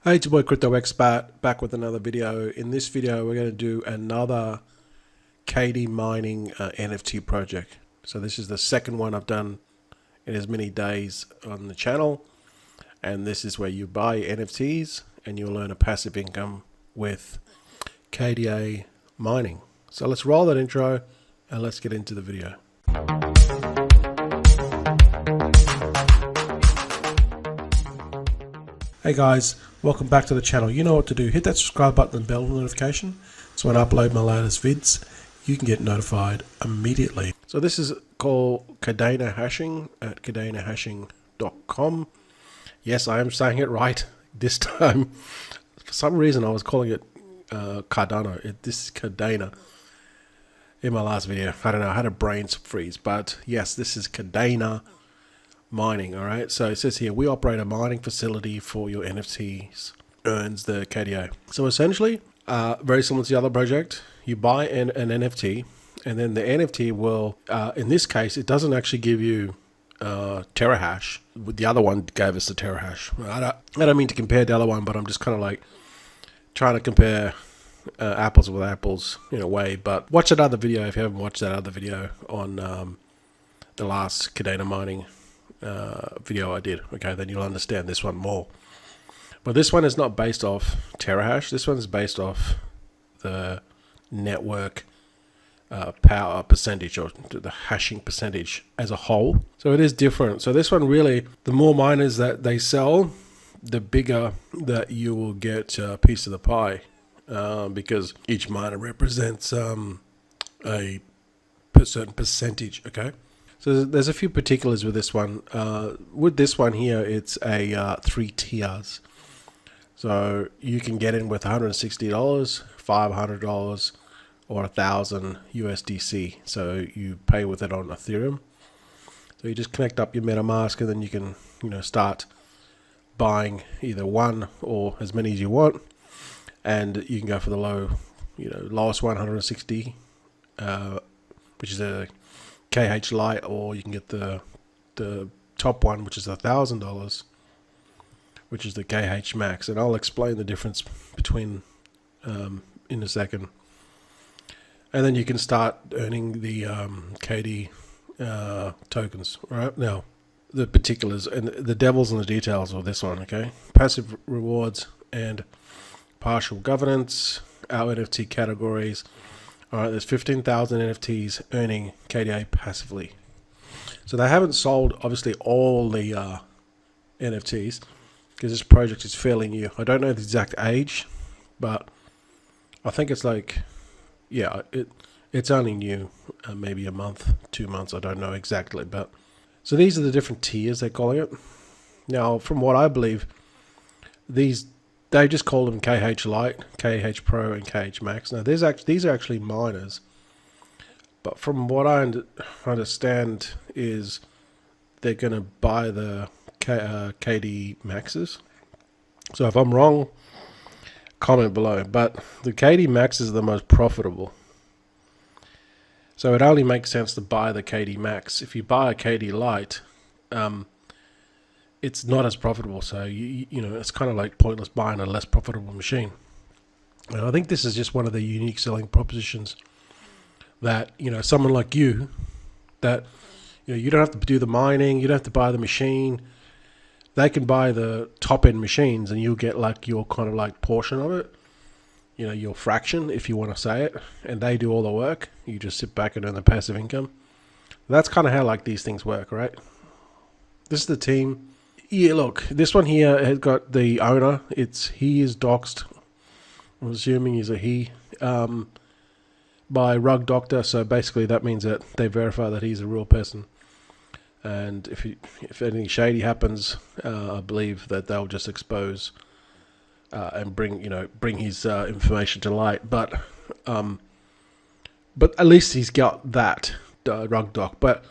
Hey, it's your boy Crypto Expert back with another video. In this video, we're going to do another KD mining NFT project. So this is the second one I've done in as many days on the channel, and this is where you buy NFTs and you'll earn a passive income with KDA mining. So let's roll that intro and let's get into the video. Hey guys, welcome back to the channel. You know what to do. Hit that subscribe button and bell notification so when I upload my latest vids, you can get notified immediately. So this is called Kadena hashing at kadenahashing.com. Yes, I am saying it right this time. For some reason, I was calling it Cardano. This is Kadena in my last video. I don't know, I had a brain freeze, but yes, this is Kadena mining. All right, so it says here, we operate a mining facility for your NFTs, earns the KDA. So essentially, very similar to the other project, you buy an NFT, and then the NFT will, in this case, it doesn't actually give you terahash. The other one gave us the terahash. I don't mean to compare the other one, but I'm just kind of like trying to compare apples with apples in a way. But watch that other video if you haven't watched that other video on the last Kadena mining video I did. Okay, then you'll understand this one more. But this one is not based off terahash. This one is based off the network power percentage, or the hashing percentage as a whole. So it is different. So this one really, the more miners that they sell, the bigger that you will get a piece of the pie, because each miner represents a certain percentage. Okay. So there's a few particulars with this one. With this one here, it's a 3 tiers. So you can get in with $160, $500, or 1,000 USDC. So you pay with it on Ethereum. So you just connect up your MetaMask, and then you can, start buying either one or as many as you want. And you can go for the lowest 160, which is a KH Lite, or you can get the top one, which is $1,000, which is the KH Max, and I'll explain the difference between in a second. And then you can start earning the KD tokens. Right now, the particulars and the devil's in the details of this one. Okay, passive rewards and partial governance. Our NFT categories. All right, there's 15,000 NFTs earning KDA passively. So they haven't sold, obviously, all the NFTs because this project is fairly new. I don't know the exact age, but I think it's like, yeah, it's only new, maybe a month, 2 months. I don't know exactly, but so these are the different tiers they're calling it. Now, from what I believe, they just call them KH Lite, KH Pro, and KH Max. Now, these are actually miners, but from what I understand is they're going to buy the KD Maxes. So if I'm wrong, comment below. But the KD Maxes are the most profitable. So it only makes sense to buy the KD Max. If you buy a KD Lite, it's not as profitable, so it's kind of like pointless buying a less profitable machine. And I think this is just one of the unique selling propositions that someone like you, that you don't have to do the mining, you don't have to buy the machine. They can buy the top end machines, and you'll get like your kind of like portion of it, your fraction, if you want to say it, and they do all the work. You just sit back and earn the passive income. That's kind of how like these things work, right? This is the team. Yeah, look, this one here has got the owner. He is doxed. I'm assuming he's a he, by Rug Doctor. So basically, that means that they verify that he's a real person. And if anything shady happens, I believe that they'll just expose and bring his information to light. But at least he's got that Rug Doc. But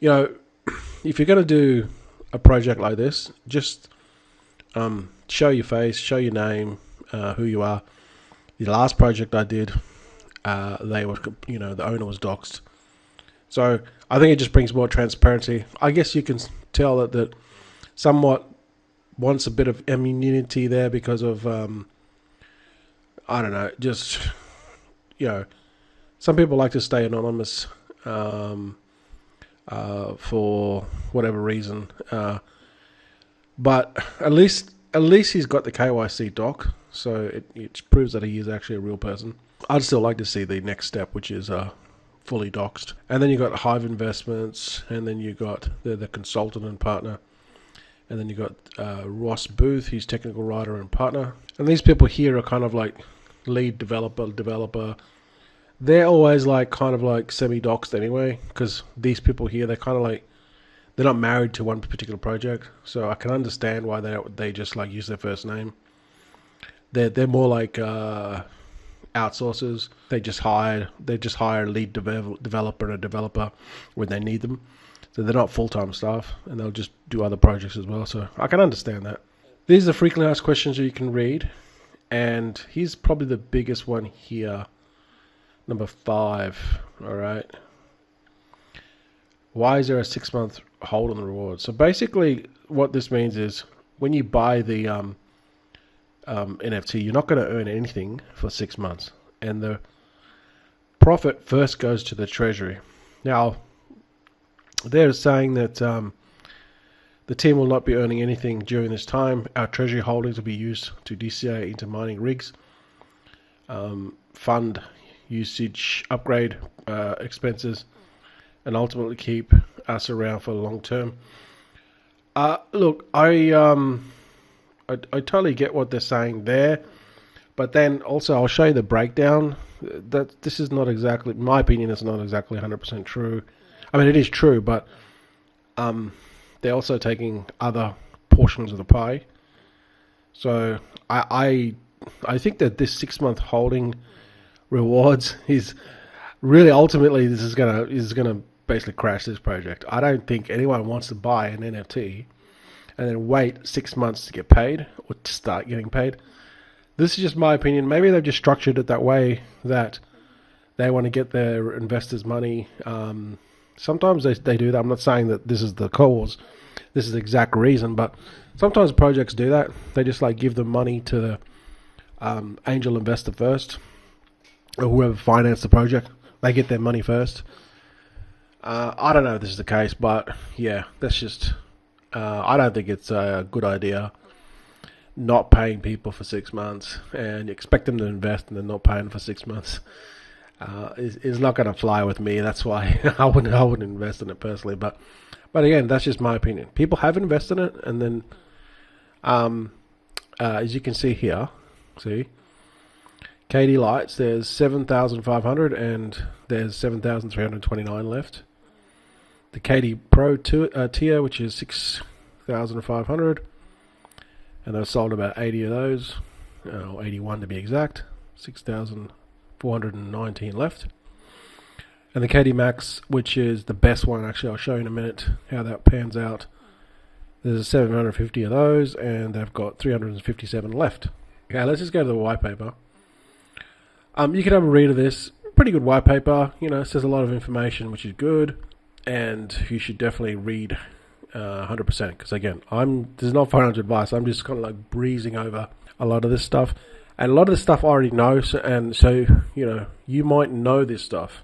if you're gonna do a project like this, just show your face, show your name, who you are. The last project I did, the owner was doxed, so I think it just brings more transparency. I guess you can tell that somewhat wants a bit of immunity there because of I don't know, just some people like to stay anonymous for whatever reason, but at least he's got the KYC doc, so it proves that he is actually a real person. I'd still like to see the next step, which is fully doxed. And then you got Hive Investments, and then you got the consultant and partner, and then you got Ross Booth, he's technical writer and partner. And these people here are kind of like lead developer. They're always like kind of like semi-doxed anyway, because these people here, they're kind of like, they're not married to one particular project, so I can understand why they just like use their first name. They're more like outsourcers. They just hire a lead developer and a developer when they need them. So they're not full-time staff, and they'll just do other projects as well. So I can understand that. These are frequently asked questions that you can read, and here's probably the biggest one here, number 5. All right. Why is there a 6-month hold on the reward? So basically, what this means is when you buy the NFT, you're not going to earn anything for 6 months, and the profit first goes to the treasury. Now, they're saying that the team will not be earning anything during this time. Our treasury holdings will be used to DCA into mining rigs, fund usage, upgrade expenses, and ultimately keep us around for the long term. Look, I totally get what they're saying there, but then also I'll show you the breakdown. That this is not exactly, in my opinion, it's not exactly 100% true. I mean, it is true, but they're also taking other portions of the pie. So I think that this 6-month holding rewards is really ultimately this is gonna basically crash this project. I don't think anyone wants to buy an NFT and then wait 6 months to get paid or to start getting paid. This is just my opinion. Maybe they've just structured it that way that they want to get their investors' money. Sometimes they do that. I'm not saying that this is the cause, this is the exact reason, but sometimes projects do that. They just like give the money to the angel investor first, or whoever financed the project. They get their money first. I don't know if this is the case, but yeah, that's just. I don't think it's a good idea not paying people for 6 months and expect them to invest and then not paying for 6 months. Is not going to fly with me. That's why I wouldn't invest in it personally. But again, that's just my opinion. People have invested in it, and then as you can see here, KD Lights, there's 7,500 and there's 7,329 left. The KD Pro tier, which is 6,500, and I've sold about 80 of those, 81 to be exact. 6,419 left. And the KD Max, which is the best one, actually, I'll show you in a minute how that pans out. There's 750 of those, and they've got 357 left. Okay, let's just go to the white paper. You can have a read of this. Pretty good white paper. It says a lot of information, which is good. And you should definitely read 100%, because again, this is not financial advice. I'm just kind of like breezing over a lot of this stuff, and a lot of this stuff I already know. So you might know this stuff.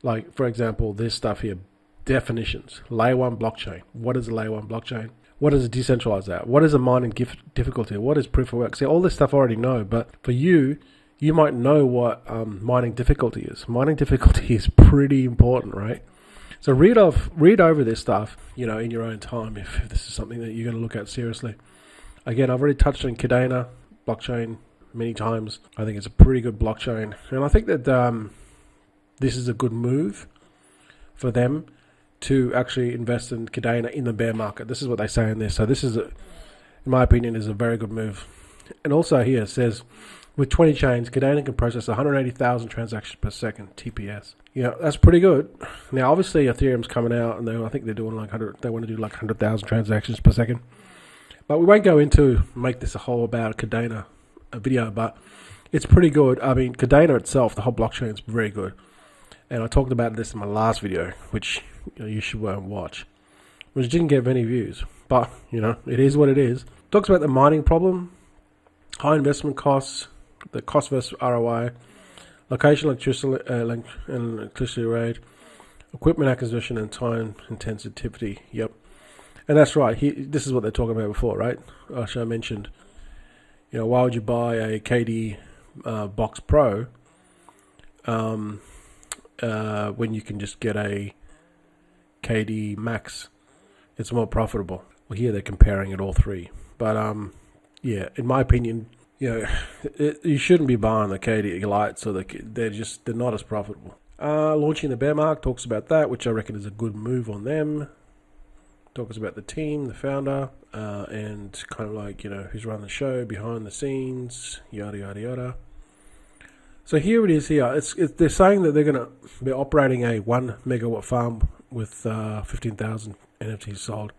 Like for example, this stuff here, definitions, layer 1 blockchain. What is a layer 1 blockchain? What is a decentralized app? What is a mining difficulty? What is proof of work? See, all this stuff I already know, but for you might know what mining difficulty is. Mining difficulty is pretty important, right? So read over this stuff, in your own time if this is something that you're going to look at seriously. Again, I've already touched on Kadena blockchain many times. I think it's a pretty good blockchain, and I think that this is a good move for them to actually invest in Kadena in the bear market. This is what they say in this. So this is, in my opinion, is a very good move. And also here it says, with 20 chains, Kadena can process 180,000 transactions per second, TPS. That's pretty good. Now, obviously, Ethereum's coming out, and I think they're doing they want to do like 100,000 transactions per second. But we won't go into make this a whole about Kadena video, but it's pretty good. I mean, Kadena itself, the whole blockchain is very good. And I talked about this in my last video, which you should watch. which didn't get many views. But, it is what it is. Talks about the mining problem, high investment costs, the cost versus ROI, location, electricity rate, equipment acquisition, and time intensity. Yep. And that's right. This is what they're talking about before, right? I mentioned, why would you buy a KD Box Pro when you can just get a KD Max? It's more profitable. Well, here they're comparing it all three. But, in my opinion, you shouldn't be buying the KD Lite, so they're not as profitable. Launching the bear market, talks about that, which I reckon is a good move on them. Talks about the team, the founder, and kind of like, who's running the show, behind the scenes, yada, yada, yada. So here it is here. They're saying that they're going to be operating a 1 megawatt farm with 15,000 NFTs sold.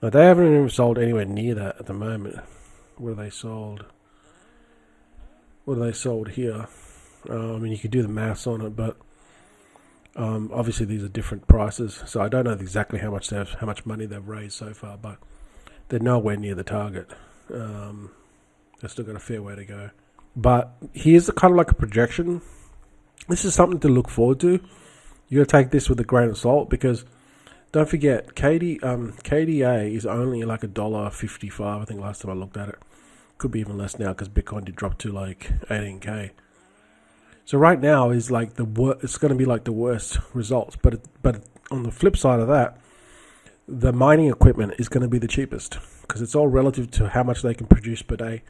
Now, they haven't even sold anywhere near that at the moment. What are they sold? What are they sold here? You could do the maths on it, but obviously these are different prices, so I don't know exactly how much money they've raised so far, but they're nowhere near the target. They've still got a fair way to go. But here's kind of like a projection. This is something to look forward to. You got to take this with a grain of salt, because don't forget, KDA is only like $1.55. I think last time I looked at it. Could be even less now, because Bitcoin did drop to like 18K. So right now is like it's going to be like the worst results. But on the flip side of that, the mining equipment is going to be the cheapest, because it's all relative to how much they can produce per day.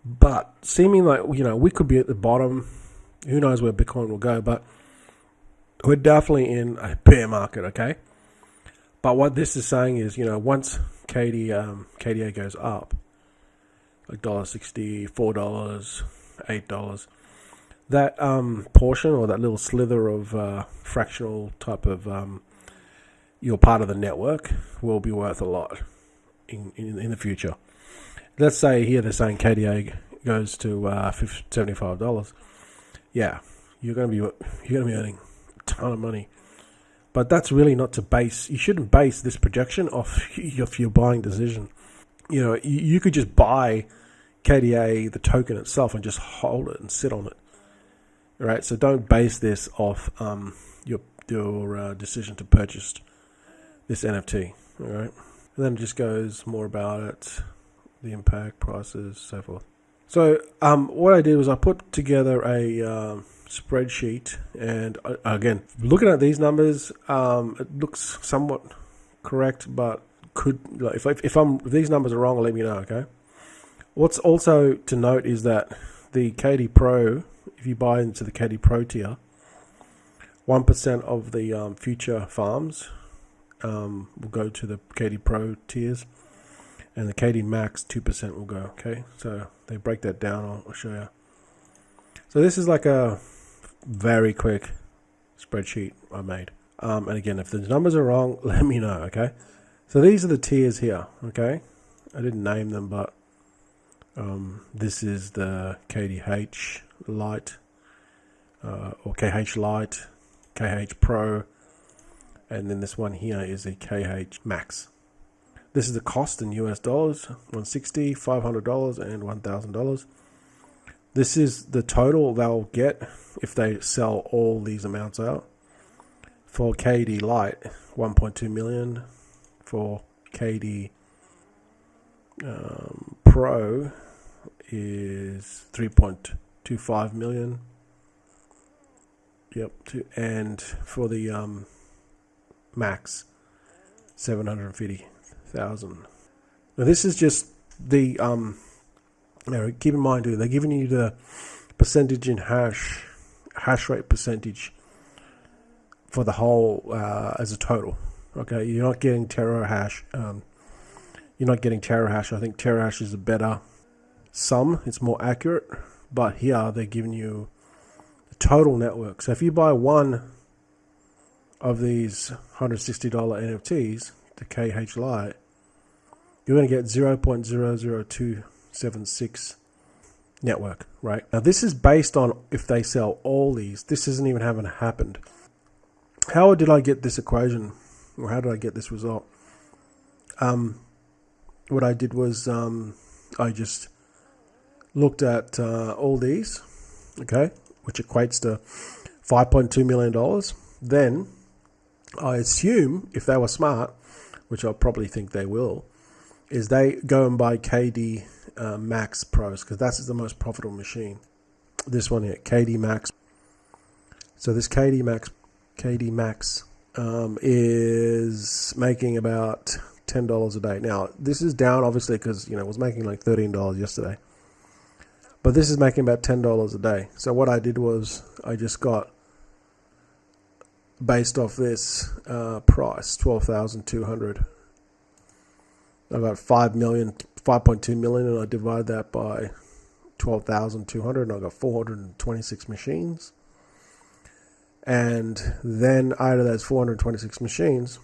But seeming like, we could be at the bottom. Who knows where Bitcoin will go? But we're definitely in a bear market, okay? But what this is saying is, once KDA goes up, like $1.60, $4, $8, that portion, or that little slither of fractional type of you're part of the network, will be worth a lot in the future. Let's say here they're saying KDA goes to $75. Yeah, you're going to be earning a ton of money. But that's really not to base. You shouldn't base this projection off your buying decision. You could just buy KDA, the token itself, and just hold it and sit on it. All right. So don't base this off your decision to purchase this NFT. All right. And then it just goes more about it, the impact, prices, so forth. So what I did was I put together a spreadsheet, and again, looking at these numbers, it looks somewhat correct, but if these numbers are wrong, let me know. Okay. What's also to note is that the KD Pro, if you buy into the KD Pro tier, 1% of the future farms will go to the KD Pro tiers, and the KD Max 2% will go. Okay, so they break that down. I'll show you. So this is like a very quick spreadsheet I made. And again, if the numbers are wrong, let me know, okay? So these are the tiers here, okay? I didn't name them, but this is the KDH Lite, or KH Lite, KH Pro, and then this one here is a KH Max. This is the cost in US dollars, $160, $500, and $1,000. This is the total they'll get if they sell all these amounts out. For KD Lite, 1.2 million. For KD Pro is 3.25 million. Yep. And for the Max, 750,000. Now this is just the now keep in mind too, they're giving you the percentage in hash rate percentage for the whole as a total. Okay, you're not getting terahash. You're not getting terahash. I think terahash is a better sum. It's more accurate. But here they're giving you the total network. So if you buy one of these $160 NFTs, the KH Lite, you're going to get 0.00276 network, right? Now this is based on if they sell all these. This isn't even having happened. How did I get this equation, or how did I get this result? what I did was I just looked at all these, okay, which equates to $5.2 million. Then I assume if they were smart, which I probably think they will, is they go and buy KD Max Pros, because that's the most profitable machine. This one here, KD Max. So this KD Max is making about $10 a day. Now this is down obviously because it was making like $13 yesterday, but this is making about $10 a day. So what I did was I just got, based off this price, 12,200. I got 5.2 million, and I divide that by 12,200, and I got 426 machines. And then out of those 426 machines,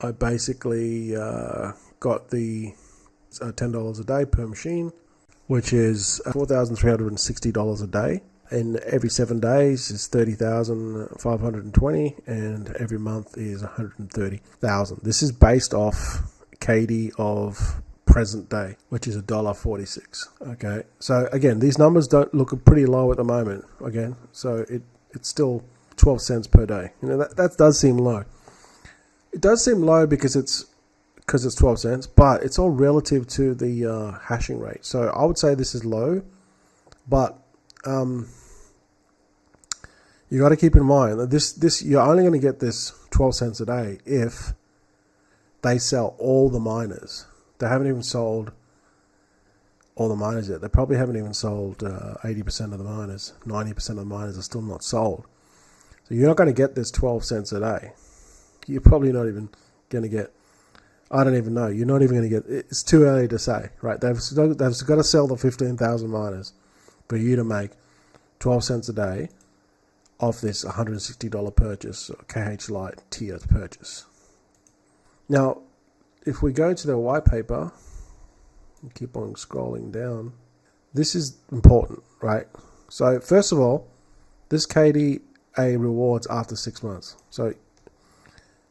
I basically got the $10 a day per machine, which is $4,360 a day. And every 7 days is 30,520, and every month is 130,000. This is based off KD of present day, which is $1.46. Okay, so again, these numbers don't look pretty low at the moment. Again, so it's still 12 cents per day. That does seem low. It does seem low because it's 12 cents, but it's all relative to the hashing rate. So I would say this is low, but you got to keep in mind that this you're only going to get this 12 cents a day if they sell all the miners. They haven't even sold all the miners yet. They probably haven't even sold 80% of the miners. 90% of the miners are still not sold. So you're not going to get this 12 cents a day. You're probably not even going to get, I don't even know. You're not even going to get, it's too early to say, right? They've got to sell the 15,000 miners for you to make 12 cents a day off this $160 purchase, or KH Lite tier purchase. Now, if we go to the white paper and keep on scrolling down, this is important, right? So first of all, this KDA rewards after 6 months. So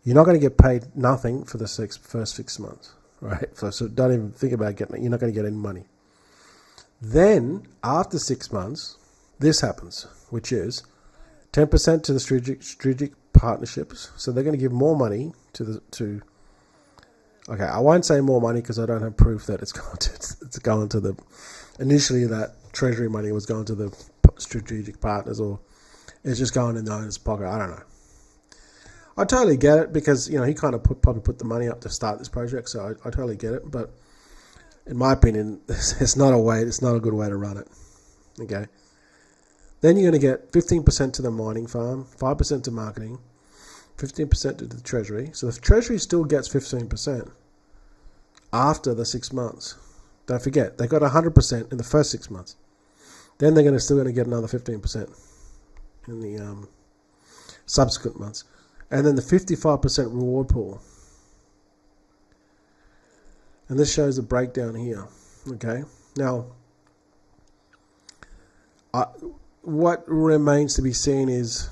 you're not going to get paid nothing for the first 6 months, right? So don't even think about getting it. You're not going to get any money. Then after 6 months, this happens, which is 10% to the strategic partnerships. So they're going to give more money to okay, I won't say more money because I don't have proof that it's going to the, initially that treasury money was going to the strategic partners, or it's just going in the owner's pocket. I don't know. I totally get it because, he kind of probably put the money up to start this project, so I totally get it. But in my opinion, it's not a good way to run it. Okay. Then you're going to get 15% to the mining farm, 5% to marketing, 15% to the treasury. So the treasury still gets 15% after the 6 months. Don't forget, they got 100% in the first 6 months. Then they're still going to get another 15% in the subsequent months. And then the 55% reward pool. And this shows the breakdown here. Okay. Now, what remains to be seen is,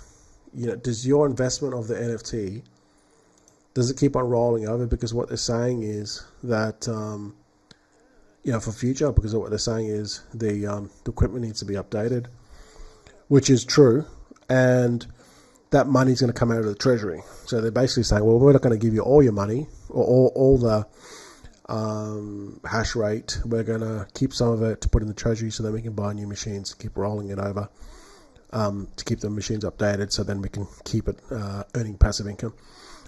does your investment of the NFT, does it keep on rolling over? Because what they're saying is that, for future, because what they're saying is the equipment needs to be updated, which is true. And that money's going to come out of the treasury. So they're basically saying, well, we're not going to give you all your money or all the hash rate. We're going to keep some of it to put in the treasury so that we can buy new machines, keep rolling it over, to keep the machines updated, so then we can keep it earning passive income.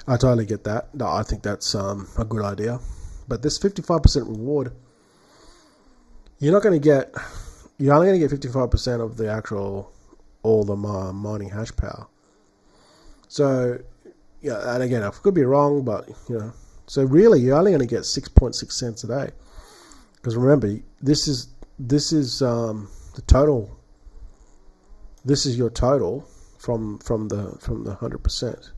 I totally get that. No, I think that's a good idea. But this 55% reward, you're only going to get 55% of the all the mining hash power. So, and again, I could be wrong, but, so really you're only going to get 6.6 cents a day. Because remember, this is the total. This is your total from the 100%.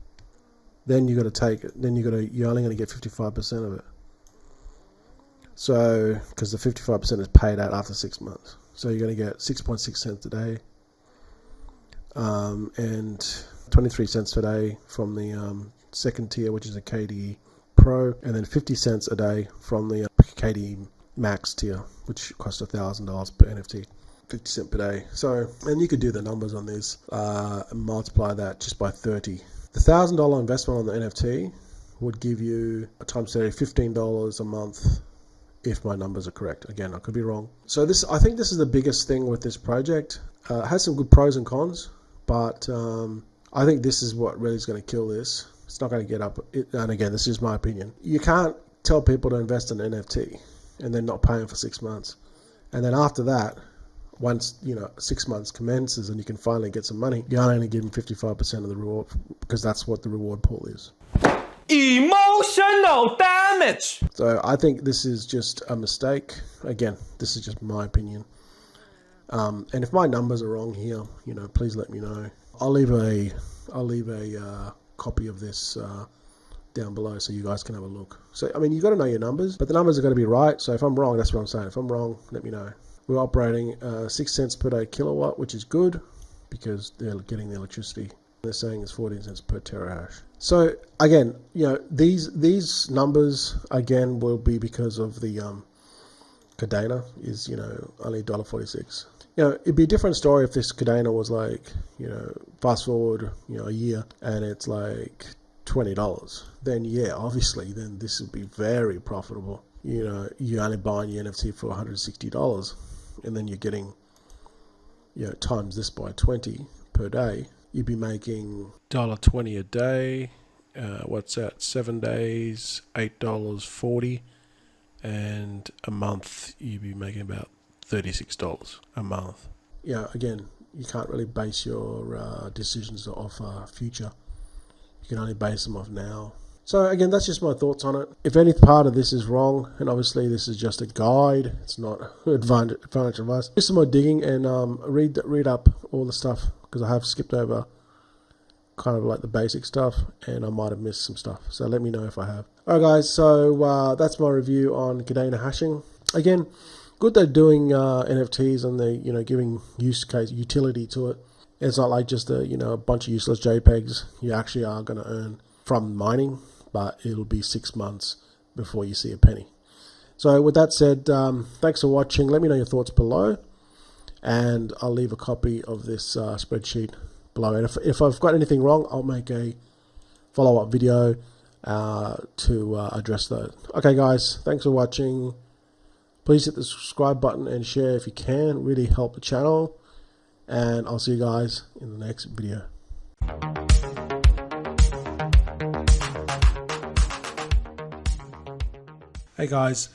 Then you got to take it. Then you're only going to get 55% of it. So, because the 55% is paid out after 6 months, so you're going to get 6.6 cents a day, and 23 cents per day from the second tier, which is a KD Pro, and then 50 cents a day from the KD Max tier, which costs $1,000 per NFT. 50 cents per day. So, and you could do the numbers on this and multiply that just by 30. The $1,000 investment on the NFT would give you times 30, $15 a month, if my numbers are correct. Again, I could be wrong. So I think this is the biggest thing with this project. It has some good pros and cons, but I think this is what really is going to kill this. It's not going to get up. And again, this is my opinion. You can't tell people to invest in NFT and then not pay them for 6 months. And then after that, once 6 months commences and you can finally get some money, you only give them 55% of the reward, because that's what the reward pool is. Emotional damage. So I think this is just a mistake. Again, this is just my opinion. And if my numbers are wrong here, please let me know. I'll leave a copy of this down below so you guys can have a look. So I mean, you got to know your numbers, but the numbers are going to be right. So if I'm wrong, that's what I'm saying. If I'm wrong, let me know. We're operating 6 cents per day kilowatt, which is good because they're getting the electricity. They're saying it's 14 cents per terahash. So again, these numbers again will be because of the Kadena is only $1.46. It'd be a different story if this Kadena was like, fast forward a year and it's like $20. Then yeah, obviously then this would be very profitable. You're only buying your NFT for $160, and then you're getting times this by 20 per day. You'd be making $1.20 a day. What's that? 7 days, $8.40, and a month you'd be making about $36 a month. Again, you can't really base your decisions off future. You can only base them off now. So again, that's just my thoughts on it. If any part of this is wrong, and obviously this is just a guide, it's not financial advice. Do some more digging and read up all the stuff, because I have skipped over kind of like the basic stuff and I might have missed some stuff. So let me know if I have. Alright guys, so that's my review on Kadena hashing. Again, good they're doing NFTs and they're giving use case utility to it. It's not like just a bunch of useless JPEGs. You actually are going to earn from mining, but it'll be 6 months before you see a penny. So with that said, thanks for watching. Let me know your thoughts below, and I'll leave a copy of this spreadsheet below. And if I've got anything wrong, I'll make a follow-up video to address that. Okay guys, thanks for watching. Please hit the subscribe button and share if you can. Really help the channel. And I'll see you guys in the next video. Hey guys,